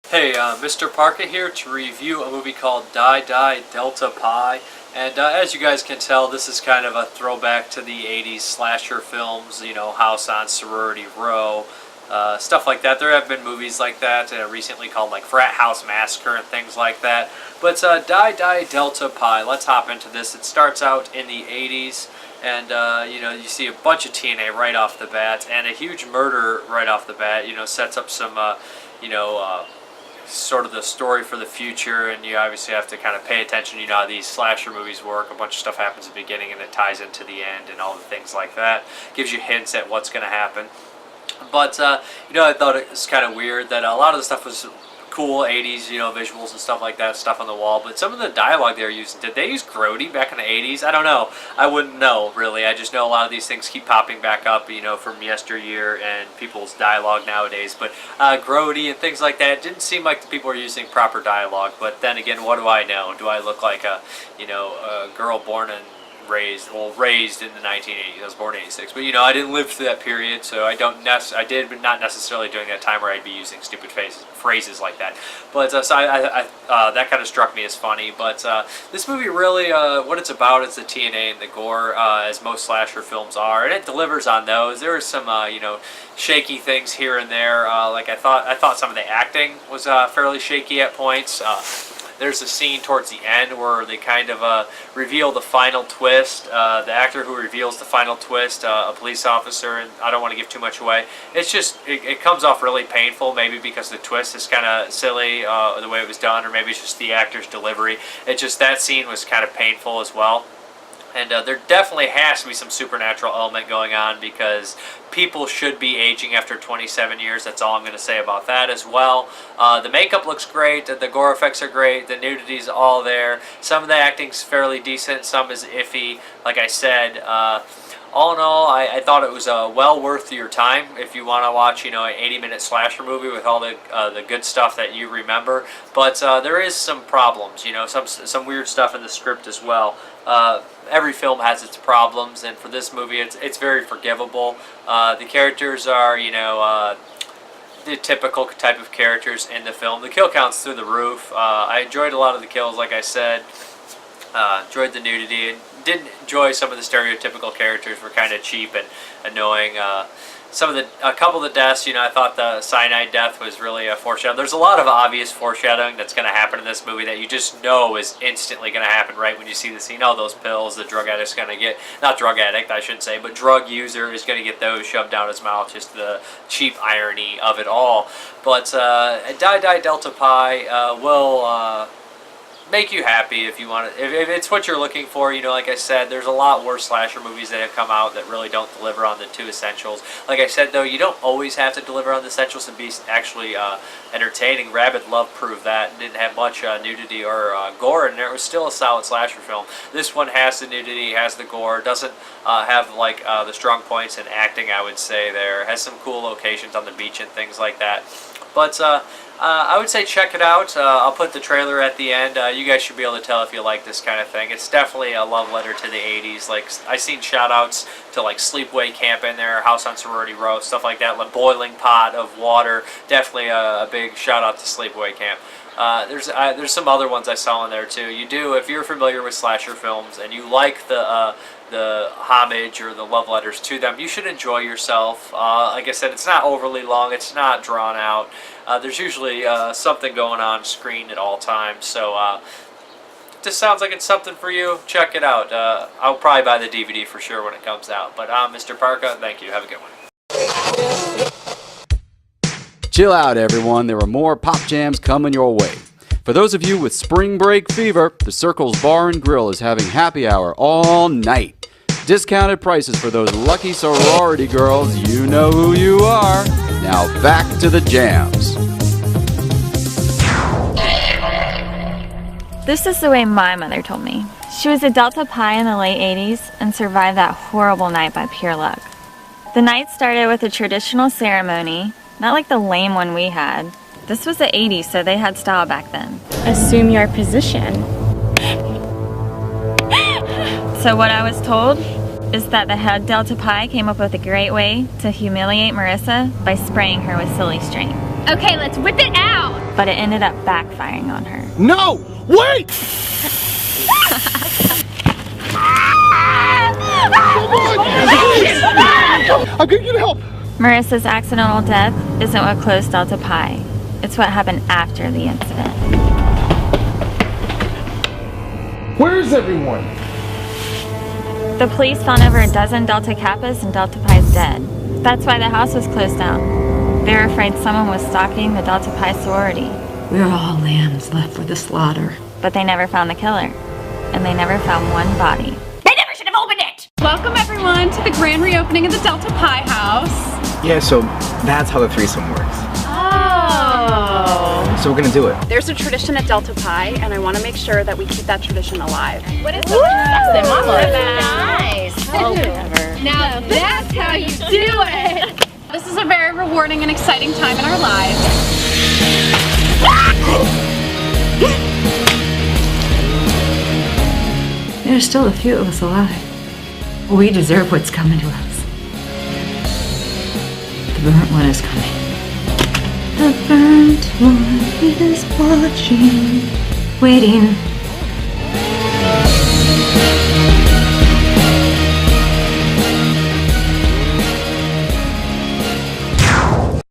Hey, Mrparka here to review a movie called Die Die Delta Pi. And as you guys can tell, this is kind of a throwback to the 80s slasher films, you know, House on Sorority Row, stuff like that. There have been movies like that recently called like Frat House Massacre and things like that. But Die Die Delta Pi, let's hop into this. It starts out in the 80s. And, you know, you see a bunch of TNA right off the bat, and a huge murder right off the bat, you know, sets up some, sort of the story for the future, and you obviously have to kind of pay attention. You know how these slasher movies work. A bunch of stuff happens at the beginning and it ties into the end and all the things like that. Gives you hints at what's going to happen. But, you know, I thought it was kind of weird that a lot of the stuff was cool 80s, you know, visuals and stuff like that, stuff on the wall, but some of the dialogue they were using, did they use grody back in the 80s? I don't know. I wouldn't know, really. I just know a lot of these things keep popping back up, you know, from yesteryear and people's dialogue nowadays, but grody and things like that, it didn't seem like the people were using proper dialogue, but then again, what do I know? Do I look like a, you know, a girl born in raised in the 1980s. I was born in '86, but you know I didn't live through that period, so I did, but not necessarily during that time where I'd be using stupid phrases like that. But so that kind of struck me as funny. But this movie really, what it's about is the TNA and the gore, as most slasher films are, and it delivers on those. There were some, you know, shaky things here and there. Like I thought some of the acting was fairly shaky at points. There's a scene towards the end where they kind of reveal the final twist. The actor who reveals the final twist, a police officer, and I don't want to give too much away. It's just, it comes off really painful, maybe because the twist is kind of silly, the way it was done, or maybe it's just the actor's delivery. It just, that scene was kind of painful as well. And there definitely has to be some supernatural element going on, because people should be aging after 27 years. That's all I'm going to say about that as well. The makeup looks great. The gore effects are great. The nudity's all there. Some of the acting's fairly decent. Some is iffy. Like I said, all in all, I thought it was well worth your time if you want to watch, you know, an 80-minute slasher movie with all the good stuff that you remember. But there is some problems, you know, some weird stuff in the script as well. Every film has its problems, and for this movie, it's very forgivable. The characters are, you know, the typical type of characters in the film. The kill count's through the roof. I enjoyed a lot of the kills, like I said. Enjoyed the nudity, and didn't enjoy some of the stereotypical characters. Were kind of cheap and annoying. A couple of the deaths, you know, I thought the cyanide death was really a foreshadow. There's a lot of obvious foreshadowing that's going to happen in this movie that you just know is instantly going to happen right when you see the scene. Oh, those pills the drug addict's going to get, not drug addict, I shouldn't say, but drug user is going to get those shoved down his mouth. Just the cheap irony of it all. But Die Die Delta Pi will make you happy if you want it. If it's what you're looking for, you know, like I said, there's a lot worse slasher movies that have come out that really don't deliver on the two essentials. Like I said, though, you don't always have to deliver on the essentials and be actually entertaining. Rabid Love proved that. It didn't have much nudity or gore, and it was still a solid slasher film. This one has the nudity, has the gore, doesn't have like the strong points in acting, I would say. There has some cool locations on the beach and things like that. But I would say check it out. I'll put the trailer at the end. You guys should be able to tell if you like this kind of thing. It's definitely a love letter to the 80s. Like, I seen shout outs to like Sleepaway Camp in there, House on Sorority Row, stuff like that. Like boiling pot of water. Definitely a big shout out to Sleepaway Camp. There's some other ones I saw in there too. You do, if you're familiar with slasher films and you like the homage or the love letters to them, you should enjoy yourself. Like I said, it's not overly long, it's not drawn out. There's usually something going on screen at all times, so this sounds like it's something for you. Check it out. I'll probably buy the DVD for sure when it comes out. But I'm Mrparka. Thank you. Have a good one. Chill out, everyone. There are more pop jams coming your way. For those of you with spring break fever, the Circle's Bar and Grill is having happy hour all night. Discounted prices for those lucky sorority girls. You know who you are. Now back to the jams. This is the way my mother told me. She was a Delta Pi in the late 80s and survived that horrible night by pure luck. The night started with a traditional ceremony, not like the lame one we had. This was the 80s, so they had style back then. Assume your position. So what I was told is that the head Delta Pi came up with a great way to humiliate Marissa by spraying her with silly string. Okay, let's whip it out. But it ended up backfiring on her. No! Wait! I'm gonna get help! Marissa's accidental death isn't what closed Delta Pi. It's what happened after the incident. Where's everyone? The police found over a dozen Delta Kappas and Delta Pi's dead. That's why the house was closed down. They were afraid someone was stalking the Delta Pi sorority. We're all lambs left for the slaughter. But they never found the killer. And they never found one body. They never should have opened it. Welcome everyone to the grand reopening of the Delta Pi house. Yeah, so that's how the threesome works. Oh. So we're gonna do it. There's a tradition at Delta Pi, and I want to make sure that we keep that tradition alive. What is it? Nice. Oh, whatever. Now that's how you do it. This is a very rewarding and exciting time in our lives. There's still a few of us alive. We deserve what's coming to us. The burnt one is coming. The burnt one is watching, waiting